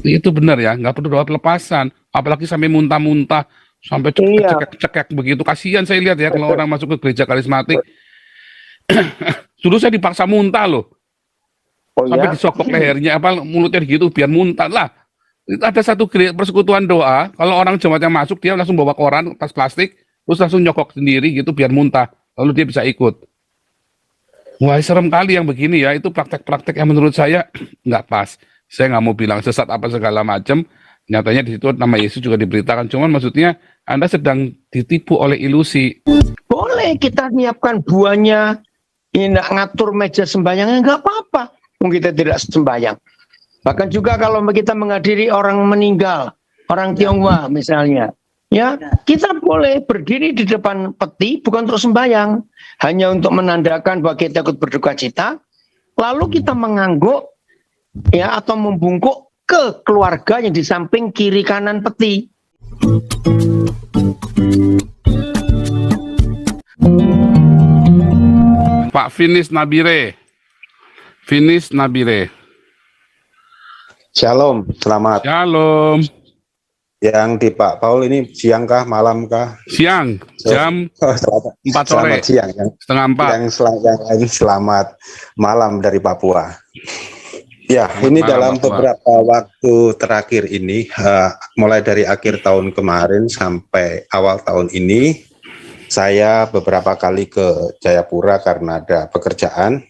Itu benar ya, nggak perlu doa pelepasan, apalagi sampai muntah-muntah, sampai Iya, cekek-cekek begitu. Kasihan saya lihat ya kalau orang masuk ke gereja karismatik. Dulu saya dipaksa muntah loh, oh sampai ya, disokok lehernya, apa mulutnya gitu, biar muntah lah. Itu ada satu persekutuan doa, kalau orang jemaatnya masuk, dia langsung bawa koran, tas plastik, terus langsung nyokok sendiri gitu, biar muntah. Lalu dia bisa ikut. Wah, serem kali yang begini ya. Itu praktek-praktek yang menurut saya nggak pas. Saya nggak mau bilang sesat apa segala macam. Nyatanya di situ nama Yesus juga diberitakan. Cuman maksudnya Anda sedang ditipu oleh ilusi. boleh kita menyiapkan buahnya, ini ngatur meja sembahyangnya nggak apa-apa. Mungkin kita tidak sembahyang. Bahkan juga kalau kita menghadiri orang meninggal, orang Tionghoa misalnya, ya kita boleh berdiri di depan peti bukan untuk sembahyang, hanya untuk menandakan bahwa kita ikut berduka cita. Lalu kita mengangguk, ya atau membungkuk ke keluarga yang di samping kiri kanan peti. Pak Finis Nabire. Finis Nabire. Shalom, selamat. Shalom. Yang di Pak Paul ini siang kah, malam kah? Siang, jam 4 sore. Selamat siang. Setengah 4. Yang lain selamat malam dari Papua. Ya, Selamat ini malam, dalam Papua. beberapa waktu terakhir ini, mulai dari akhir tahun kemarin sampai awal tahun ini, saya beberapa kali ke Jayapura karena ada pekerjaan.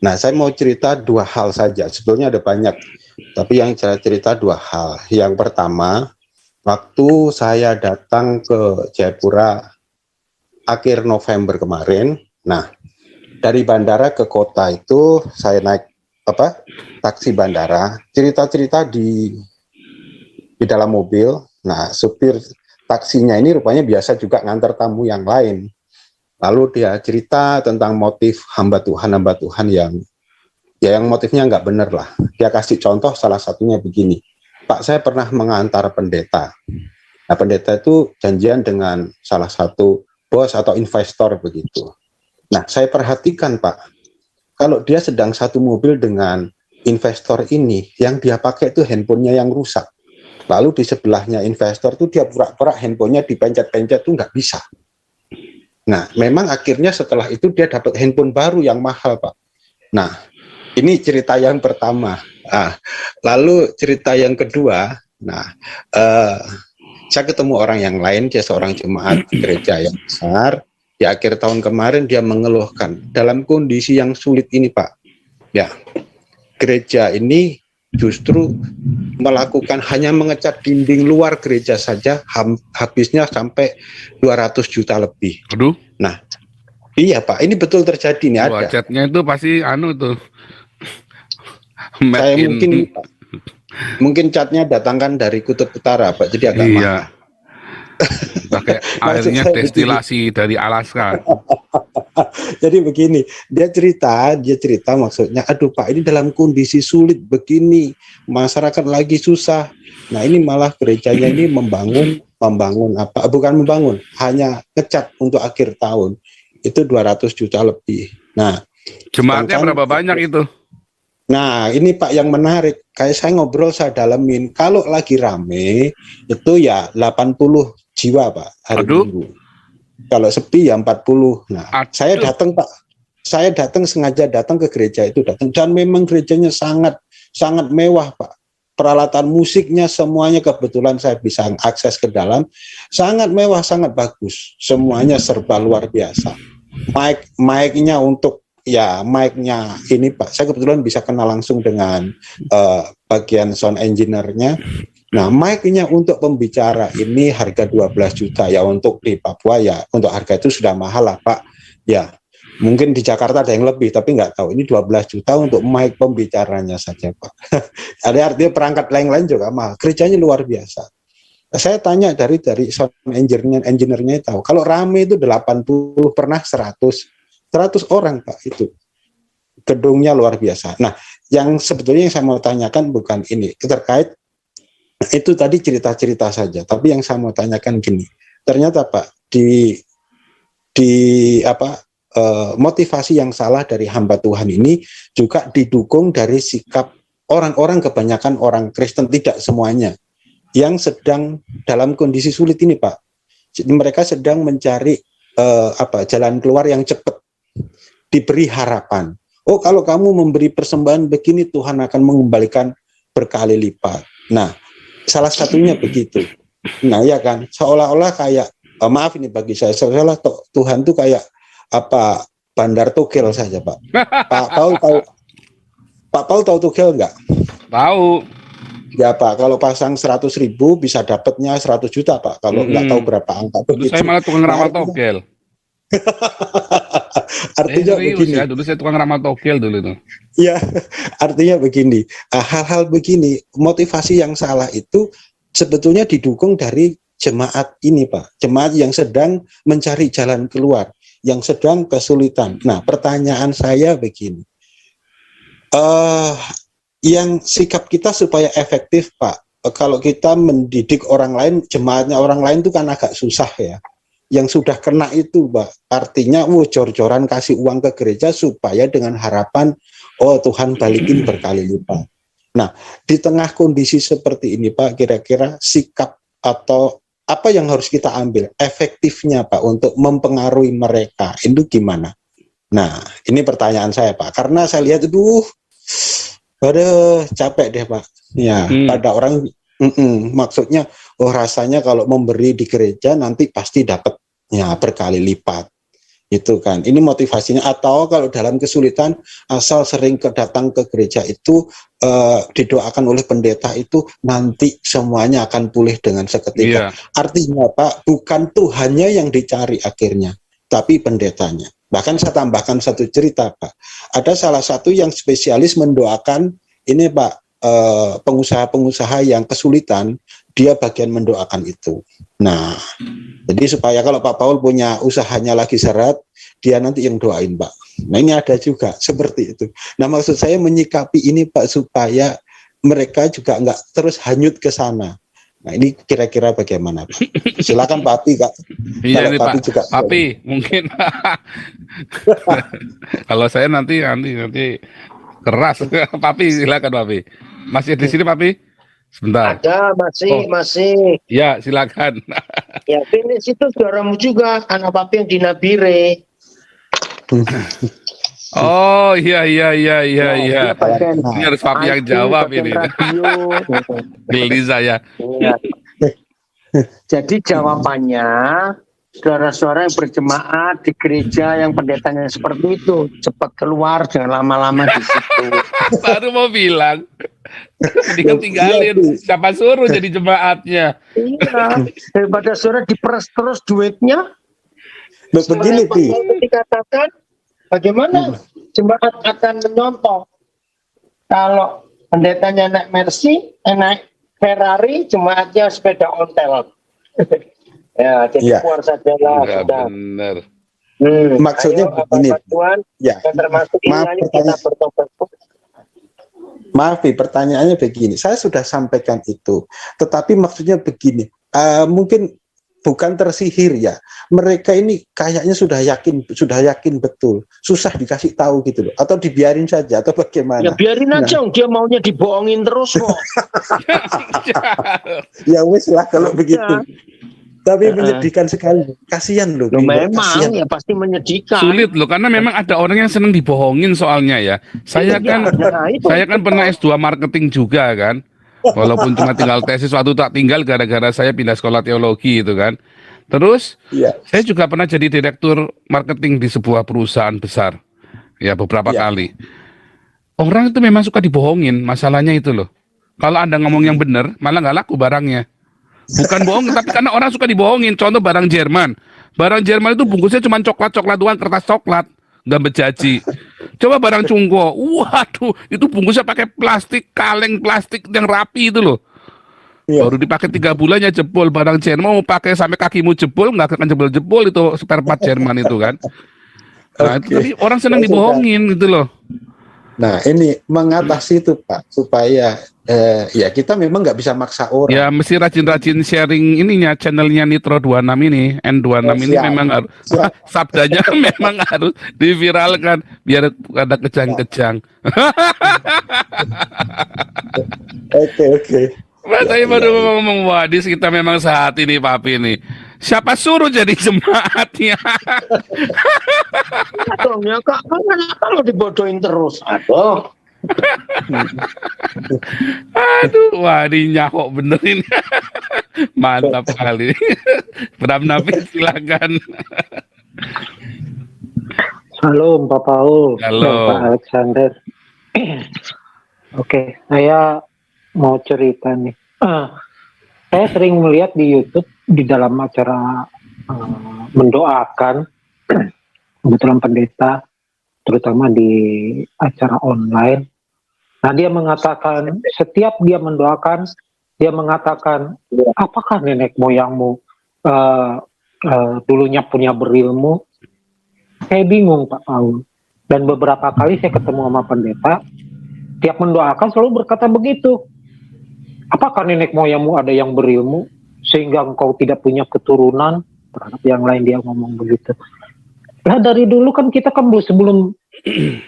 Nah, saya mau cerita 2 hal saja. Sebetulnya ada banyak, tapi yang saya cerita 2 hal. Yang pertama, waktu saya datang ke Jayapura akhir November kemarin, nah dari bandara ke kota itu saya naik taksi bandara, cerita-cerita di dalam mobil. Nah, supir taksinya ini rupanya biasa juga ngantar tamu yang lain. Lalu dia cerita tentang motif hamba Tuhan yang motifnya nggak bener lah. Dia kasih contoh salah satunya begini. Pak, saya pernah mengantar pendeta. Nah, pendeta itu janjian dengan salah satu bos atau investor begitu. Nah, saya perhatikan Pak, kalau dia sedang satu mobil dengan investor ini, yang dia pakai itu handphonenya yang rusak. Lalu di sebelahnya investor itu dia pura-pura handphonenya dipencet-pencet tuh nggak bisa. Nah, memang akhirnya setelah itu dia dapat handphone baru yang mahal, Pak. Nah, ini cerita yang pertama. Lalu cerita yang kedua, saya ketemu orang yang lain, dia seorang jemaat gereja yang besar. Di akhir tahun kemarin dia mengeluhkan, dalam kondisi yang sulit ini Pak, ya gereja ini justru melakukan hanya mengecat dinding luar gereja saja habisnya sampai 200 juta lebih. Aduh. Nah, iya Pak, ini betul terjadi nih ada. Catnya itu pasti tuh. Saya mungkin catnya datangkan dari Kutub Utara Pak, jadi agak mahal. Pakai airnya destilasi dari Alaska. Jadi begini, dia cerita maksudnya, aduh Pak, ini dalam kondisi sulit begini, masyarakat lagi susah. Nah, ini malah gerejanya ini hanya ngecat untuk akhir tahun. Itu 200 juta lebih. Nah, jemaatnya berapa banyak itu? Nah, ini Pak yang menarik. Kayak saya ngobrol, saya dalemin. Kalau lagi rame, itu ya 80 jiwa Pak hari Minggu. Kalau sepi ya 40. Nah, saya datang Pak. Saya sengaja datang ke gereja itu dan memang gerejanya sangat mewah Pak. Peralatan musiknya semuanya kebetulan saya bisa akses ke dalam, sangat mewah, sangat bagus. Semuanya serba luar biasa. Mic-nya untuk mic-nya ini Pak, saya kebetulan bisa kenal langsung dengan bagian sound engineer-nya. Nah, mic-nya untuk pembicara ini harga 12 juta ya, untuk di Papua ya, untuk harga itu sudah mahal lah Pak. Ya, mungkin di Jakarta ada yang lebih, tapi nggak tahu. Ini 12 juta untuk mic pembicaranya saja Pak. Ada artinya perangkat lain-lain juga mahal. Kerjanya luar biasa. Saya tanya dari sound engineer-nya tahu. Kalau rame itu 80, pernah 100 orang Pak itu. Gedungnya luar biasa. Nah, yang sebetulnya yang saya mau tanyakan bukan ini, terkait itu tadi cerita-cerita saja, tapi yang saya mau tanyakan gini. Ternyata Pak, motivasi yang salah dari hamba Tuhan ini juga didukung dari sikap orang-orang kebanyakan orang Kristen, tidak semuanya, yang sedang dalam kondisi sulit ini, Pak. Jadi mereka sedang mencari jalan keluar yang cepat, diberi harapan. Oh, kalau kamu memberi persembahan begini, Tuhan akan mengembalikan berkali lipat. Nah, salah satunya begitu. Nah, ya kan, seolah-olah kayak maaf ini bagi saya, seolah-olah Tuhan tuh kayak bandar togel saja, Pak. Pak Paul tahu togel nggak? Tahu. Ya Pak, kalau pasang 100.000 bisa dapatnya 100 juta Pak. Kalau nggak tahu berapa angka Dulu saya malah tukang ramal togel. Artinya begini. Ya, dulu saya tukang ramal togel dulu tuh. Ya, artinya begini. Hal-hal begini, motivasi yang salah itu sebetulnya didukung dari jemaat ini Pak. Jemaat yang sedang mencari jalan keluar, yang sedang kesulitan. Nah, pertanyaan saya begini. Yang sikap kita supaya efektif Pak, kalau kita mendidik orang lain, jemaatnya orang lain itu kan agak susah ya. Yang sudah kena itu Pak, artinya jor-joran kasih uang ke gereja supaya dengan harapan, oh Tuhan balikin berkali lipat. Nah, di tengah kondisi seperti ini Pak, kira-kira sikap atau apa yang harus kita ambil efektifnya Pak untuk mempengaruhi mereka, itu gimana? Nah, ini pertanyaan saya Pak, karena saya lihat capek deh Pak. Ya, pada orang maksudnya rasanya kalau memberi di gereja nanti pasti dapatnya berkali lipat. Itu kan. Ini motivasinya, atau kalau dalam kesulitan asal sering datang ke gereja itu didoakan oleh pendeta itu nanti semuanya akan pulih dengan seketika. Artinya Pak, bukan Tuhannya yang dicari akhirnya, tapi pendetanya. Bahkan saya tambahkan satu cerita Pak. Ada salah satu yang spesialis mendoakan ini Pak, pengusaha-pengusaha yang kesulitan, dia bagian mendoakan itu. Nah, jadi supaya kalau Pak Paul punya usahanya lagi seret, dia nanti yang doain Pak. Nah ini ada juga seperti itu. Nah maksud saya menyikapi ini Pak supaya mereka juga nggak terus hanyut ke sana. Nah ini kira-kira bagaimana Pak? Silakan Pak Api Kak. Iya nih Pak. Juga Papi mungkin. Kalau saya nanti keras. Papi silakan Papi. Masih di sini Papi? Sebentar. Ada masih. Ya silakan. Ya finish itu saudaramu juga, anak Papi yang di Nabire. Oh iya. Ini harus Papi yang jawab ini. Geli saya. Iya. Jadi jawabannya, saudara-saudara yang berjemaat di gereja yang pendetanya seperti itu, cepat keluar, jangan lama-lama di situ. Baru mau bilang, tinggalin. Siapa suruh jadi jemaatnya? Iya, daripada saudara diperas terus duitnya. Begini Pi. Dikatakan bagaimana jemaat akan menyontoh kalau pendetanya naik Mercy, naik Ferrari, jemaatnya sepeda ontel. Ya, jadi keluar sajalah. Benar. Maksudnya begini. Ya. Termasuk ini kita bertobat. Maaf, pertanyaannya begini. Saya sudah sampaikan itu, tetapi maksudnya begini. Mungkin bukan tersihir ya. Mereka ini kayaknya sudah yakin betul. Susah dikasih tahu gitu loh. Atau dibiarin saja atau bagaimana? Ya biarin aja, dia maunya dibohongin terus kok. Ya wes lah kalau begitu. Tapi menyedihkan sekali. Kasihan loh. Memang ya pasti menyedihkan. Sulit loh, karena memang ada orang yang senang dibohongin soalnya ya. Saya kan pernah S2 marketing juga kan. Walaupun cuma tinggal tesis, waktu tak tinggal gara-gara saya pindah sekolah teologi itu kan. Terus saya juga pernah jadi direktur marketing di sebuah perusahaan besar. Ya beberapa kali. Orang itu memang suka dibohongin, masalahnya itu loh. Kalau Anda ngomong yang benar, malah nggak laku barangnya. Bukan bohong, tapi karena orang suka dibohongin. Contoh barang Jerman. Barang Jerman itu bungkusnya cuma coklat-coklat doang, kertas coklat. Nggak berjaji. Coba barang Cungko, waduh, itu bungkusnya pakai plastik, kaleng plastik yang rapi itu loh. Baru dipakai 3 bulannya jebol. Barang Jerman mau pakai sampai kakimu jebol, nggak akan jebol-jebol itu spare part Jerman itu kan. Nah, itu tadi orang senang dibohongin gitu loh. Nah, ini mengatasi itu Pak, supaya ya kita memang nggak bisa maksa orang. Ya mesti rajin-rajin sharing ininya channelnya Nitro 26 ini, N26 ini Siap. memang harus Siap. sabdanya memang harus diviralkan biar ada kejang-kejang. Oke. Mas, Ya, saya baru ya, ya. ngomong wadis kita memang saat ini Papi ini. Siapa suruh jadi jemaatnya? Aduh, ya kak, kalau dibodohin terus, aduh. Aduh, wadinya kok bener ini. Mantap sekali. Bram Nafi silakan. Halo Pak Paul Halo. dan Pak Alexander. Oke, saya mau cerita nih. Saya sering melihat di YouTube di dalam acara mendoakan kebetulan pendeta, terutama di acara online. Nah, dia mengatakan setiap dia mendoakan, dia mengatakan, apakah nenek moyangmu dulunya punya berilmu? Saya bingung Pak Paul. Dan beberapa kali saya ketemu sama pendeta, tiap mendoakan selalu berkata begitu. Apakah nenek moyangmu ada yang berilmu sehingga engkau tidak punya keturunan? Terhadap yang lain dia ngomong begitu. Nah dari dulu kan kita kan sebelum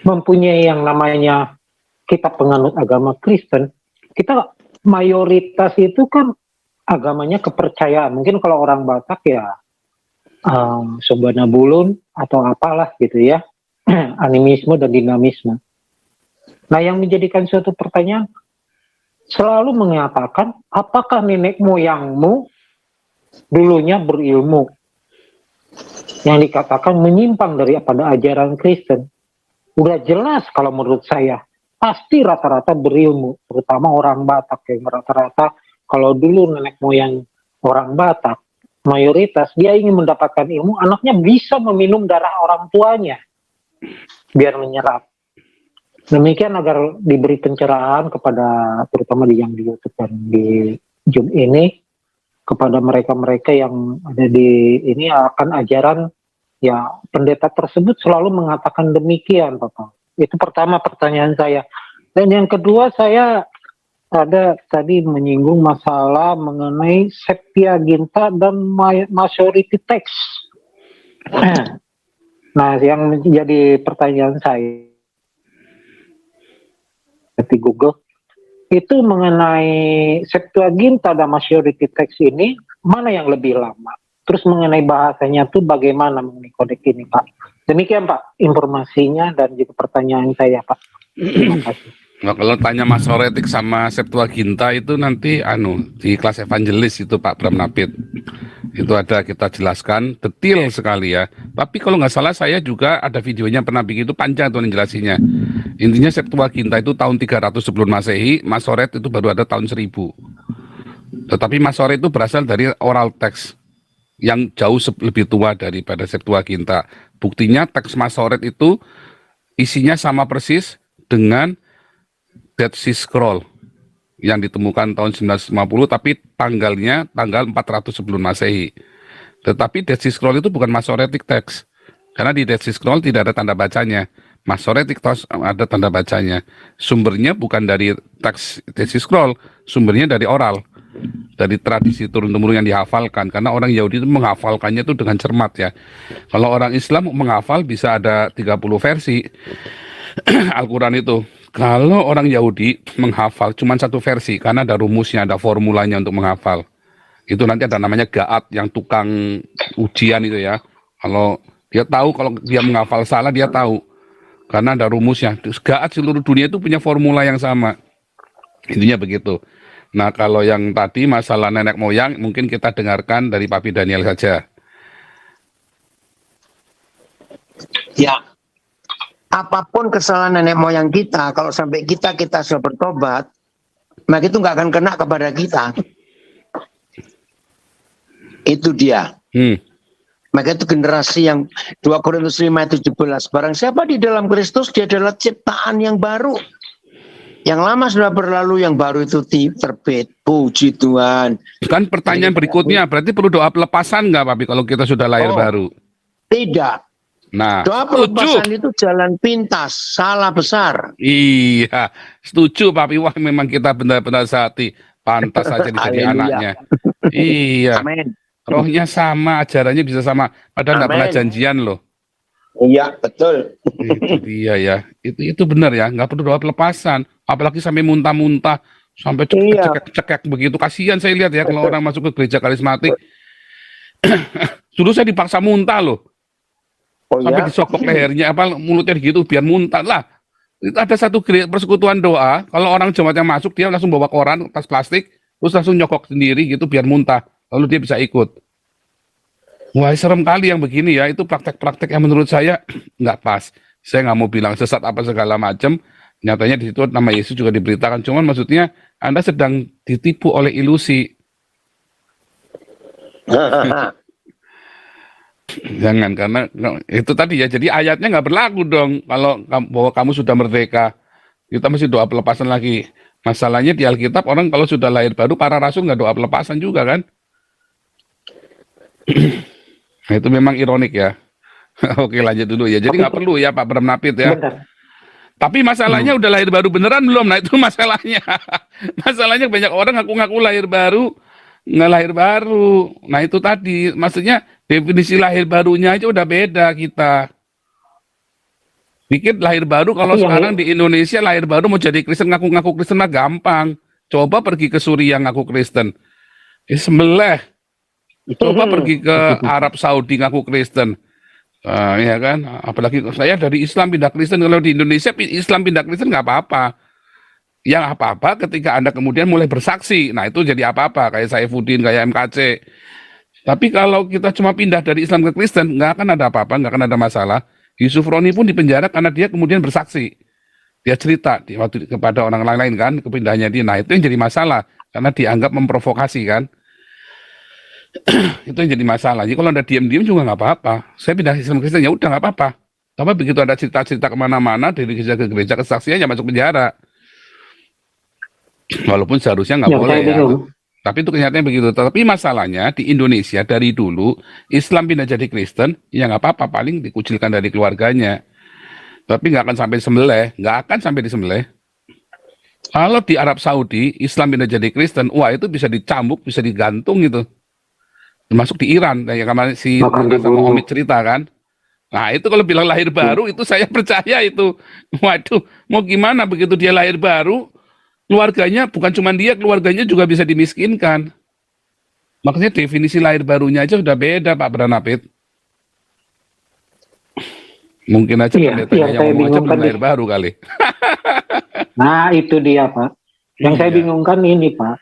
mempunyai yang namanya kita penganut agama Kristen, kita mayoritas itu kan agamanya kepercayaan. Mungkin kalau orang Batak ya Sombana Bulun atau apalah gitu ya, animisme dan dinamisme. Nah yang menjadikan suatu pertanyaan, selalu mengatakan apakah nenek moyangmu dulunya berilmu, yang dikatakan menyimpang daripada ajaran Kristen. Udah jelas kalau menurut saya pasti rata-rata berilmu, terutama orang Batak yang rata-rata kalau dulu nenek moyang orang Batak mayoritas dia ingin mendapatkan ilmu, anaknya bisa meminum darah orang tuanya biar menyerap. Demikian agar diberi pencerahan kepada terutama yang di YouTube dan di Zoom ini kepada mereka-mereka yang ada di ini akan ajaran ya pendeta tersebut selalu mengatakan demikian Bapak. Itu pertama pertanyaan saya. Dan yang kedua saya ada tadi menyinggung masalah mengenai Septuaginta dan majority text. Nah, yang menjadi pertanyaan saya di Google itu mengenai Septuaginta dan majority text ini mana yang lebih lama? Terus mengenai bahasanya tuh bagaimana mengenai kodek ini Pak? Demikian Pak informasinya dan juga pertanyaan saya Pak. Terima kasih. Nah, kalau tanya Masoretik sama Septuaginta itu nanti di kelas evangelis itu Pak Bram Napit. Itu ada kita jelaskan detail sekali ya. Tapi kalau nggak salah saya juga ada videonya pernah bikin itu panjang tuh jelasinnya. Intinya Septuaginta itu tahun 300 sebelum Masehi, Masoret itu baru ada tahun 1000. Tetapi Masoret itu berasal dari oral text yang jauh lebih tua daripada Septuaginta. Buktinya teks Masoret itu isinya sama persis dengan Dead Sea Scroll yang ditemukan tahun 1950 tapi tanggalnya tanggal 400 sebelum Masehi. Tetapi Dead Sea Scroll itu bukan Masoretic text. Karena di Dead Sea Scroll tidak ada tanda bacanya. Masoretic text ada tanda bacanya. Sumbernya bukan dari teks Dead Sea Scroll, sumbernya dari oral. Dari tradisi turun-temurun yang dihafalkan. Karena orang Yahudi itu menghafalkannya itu dengan cermat ya. Kalau orang Islam menghafal bisa ada 30 versi Al-Quran itu. Kalau orang Yahudi menghafal cuma satu versi karena ada rumusnya, ada formulanya untuk menghafal. Itu nanti ada namanya Gaat yang tukang ujian itu ya. Kalau dia tahu kalau dia menghafal salah dia tahu. Karena ada rumusnya. Gaat seluruh dunia itu punya formula yang sama. Intinya begitu. Nah, kalau yang tadi masalah nenek moyang mungkin kita dengarkan dari Papi Daniel saja. Ya, apapun kesalahan nenek moyang kita, kalau sampai kita sudah bertobat, maka itu nggak akan kena kepada kita. Itu dia. Maka itu generasi yang 2 Korintus 5:17. Barang siapa di dalam Kristus, dia adalah ciptaan yang baru. Yang lama sudah berlalu, yang baru itu terbit. Puji Tuhan. Kan pertanyaan berikutnya, berarti perlu doa pelepasan nggak, Papi, kalau kita sudah lahir baru? Tidak. Nah, Doa setuju. pelepasan itu jalan pintas, salah besar. Iya, setuju Pak Piwah, memang kita benar-benar sehati. Pantas saja jadi Haleluya. anaknya. Iya, Amin. rohnya sama, ajarannya bisa sama. Padahal nggak pernah Amin. janjian loh. Iya, betul. Itu dia ya. Itu benar ya, nggak perlu doa pelepasan. Apalagi sampai muntah-muntah, sampai Iya. cekek-cekek begitu. Kasihan saya lihat ya kalau orang masuk ke gereja karismatik. Dulu saya dipaksa muntah loh. Oh Sampai ya. disokok lehernya, apa mulutnya gitu biar muntah lah. Itu ada satu persekutuan doa, kalau orang jemaatnya masuk dia langsung bawa koran, tas plastik, terus langsung nyokok sendiri gitu biar muntah, lalu dia bisa ikut. Wah, serem kali yang begini ya. Itu praktek-praktek yang menurut saya nggak pas. Saya nggak mau bilang sesat apa segala macam. Nyatanya di situ nama Yesus juga diberitakan. Cuman maksudnya Anda sedang ditipu oleh ilusi. Jangan, karena itu tadi ya. Jadi ayatnya nggak berlaku dong. Kalau bahwa kamu sudah merdeka, kita masih doa pelepasan lagi. Masalahnya di Alkitab orang kalau sudah lahir baru, para rasul nggak doa pelepasan juga kan? Nah, itu memang ironik ya. Oke, lanjut dulu ya. Jadi nggak perlu ya Pak Bram Napit ya. Bentar. Tapi masalahnya udah lahir baru beneran belum? Nah itu masalahnya. Masalahnya banyak orang ngaku-ngaku lahir baru, nggak lahir baru. Nah itu tadi, maksudnya definisi lahir barunya aja udah beda kita. Bikin lahir baru kalau Tapi yang- sekarang di Indonesia lahir baru mau jadi Kristen, ngaku-ngaku Kristen mah gampang. Coba pergi ke Suriah ngaku Kristen. Sembelih. Coba pergi ke Arab Saudi ngaku Kristen. Ya kan, apalagi saya dari Islam pindah Kristen. Kalau di Indonesia Islam pindah Kristen nggak apa-apa. Yang apa-apa ketika Anda kemudian mulai bersaksi. Nah itu jadi apa-apa, kayak Saifuddin, kayak MKC. Tapi kalau kita cuma pindah dari Islam ke Kristen, nggak akan ada apa-apa, nggak akan ada masalah. Yusuf Roni pun dipenjara karena dia kemudian bersaksi. Dia cerita waktu kepada orang lain kan, kepindahannya dia. Nah itu yang jadi masalah, karena dianggap memprovokasi kan. Itu yang jadi masalah. Jadi kalau Anda diam-diam juga nggak apa-apa. Saya pindah Islam Kristen, ya udah nggak apa-apa. Tapi begitu ada cerita-cerita kemana-mana, dari gereja ke gereja, kesaksiannya masuk penjara. Walaupun seharusnya nggak Yang boleh saya ya. bingung. Tapi itu kenyataannya begitu. Tapi masalahnya di Indonesia dari dulu, Islam pindah jadi Kristen, ya nggak apa-apa, paling dikucilkan dari keluarganya. Tapi nggak akan sampai disembelih, nggak akan sampai disembelih. Kalau di Arab Saudi, Islam pindah jadi Kristen, wah itu bisa dicambuk, bisa digantung gitu. Termasuk di Iran, kayak kemarin si Bahkan Nana sama dibunuh. Omid cerita kan. Nah itu kalau bilang lahir baru, itu saya percaya itu. Waduh, mau gimana begitu dia lahir baru, keluarganya, bukan cuma dia, keluarganya juga bisa dimiskinkan. Makanya definisi lahir barunya aja sudah beda Pak Branapit. Mungkin aja Iya, pendetanya yang yang saya ngomong aja bingungkan belum lahir baru kali. Nah, itu dia, Pak. Yang saya Iya. bingungkan ini, Pak.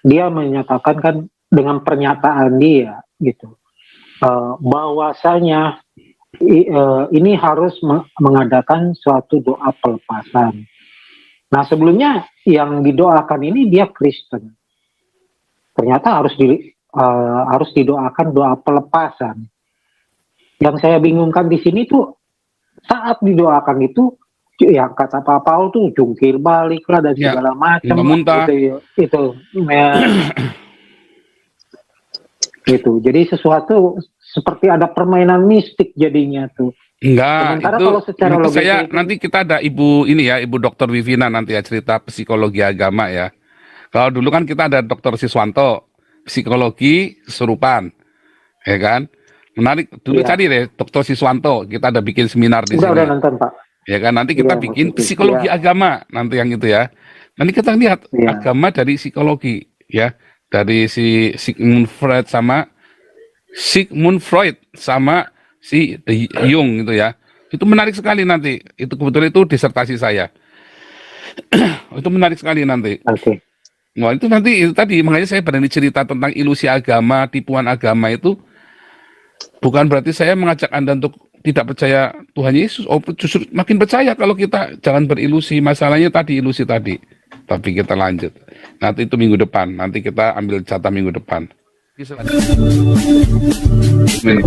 Dia menyatakan kan dengan pernyataan dia gitu. Bahwasanya ini harus mengadakan suatu doa pelepasan. Nah, sebelumnya yang didoakan ini dia Kristen. Ternyata harus didoakan doa pelepasan. Yang saya bingungkan di sini tuh saat didoakan itu ya kata Pak Paul tuh jungkir balik lah dan Ya, segala macam muntah-muntah. itu gitu. Jadi sesuatu seperti ada permainan mistik jadinya tuh. Enggak, Sementara itu kalau secara nanti logika itu- nanti kita ada Ibu Dokter Vivina nanti ya cerita psikologi agama ya. Kalau dulu kan kita ada Dokter Siswanto, psikologi kesurupan, ya kan? Menarik, dulu Iya. cari deh Dokter Siswanto, kita ada bikin seminar di udah sini, nonton Pak. ya kan? Nanti kita Iya, bikin maksudnya. psikologi agama, nanti yang itu ya. Nanti kita lihat Iya. agama dari psikologi, ya, dari si Sigmund Freud sama si De Jong gitu ya. Itu menarik sekali nanti. Itu kebetulan itu disertasi saya. Itu menarik sekali nanti. Oke. Wah, itu nanti itu tadi makanya saya berani cerita tentang ilusi agama, tipuan agama itu bukan berarti saya mengajak Anda untuk tidak percaya Tuhan Yesus. Oh, justru makin percaya kalau kita jangan berilusi. Masalahnya tadi ilusi tadi. Tapi kita lanjut. Nanti itu minggu depan. Nanti kita ambil jatah minggu depan. Amin.